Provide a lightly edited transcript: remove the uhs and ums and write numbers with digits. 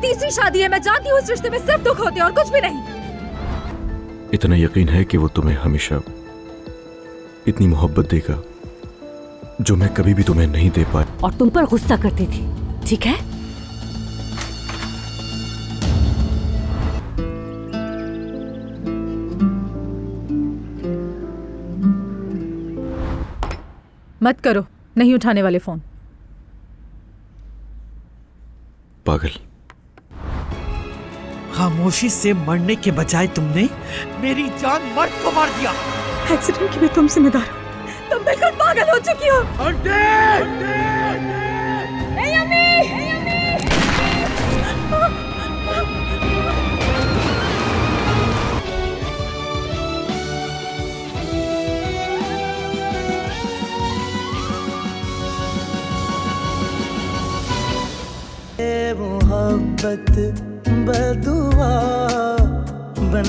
तीसरी शादी है, मैं जानती हूँ इस रिश्ते में सिर्फ दुख होते हैं और कुछ भी नहीं। इतना यकीन है कि वो तुम्हें हमेशा इतनी मोहब्बत देगा जो मैं कभी भी तुम्हें नहीं दे पाया। और तुम पर गुस्सा करती थी, ठीक है? मत करो, नहीं उठाने वाले फोन। पागल। खामोशी से मरने के बजाय तुमने मेरी जान मर्द को मार दिया। एक्सीडेंट की मैं तुम जिम्मेदार हूँ। तुम बिल्कुल पागल हो चुकी हो। नहीं अम्मी! मोहब्बत बदुआ बन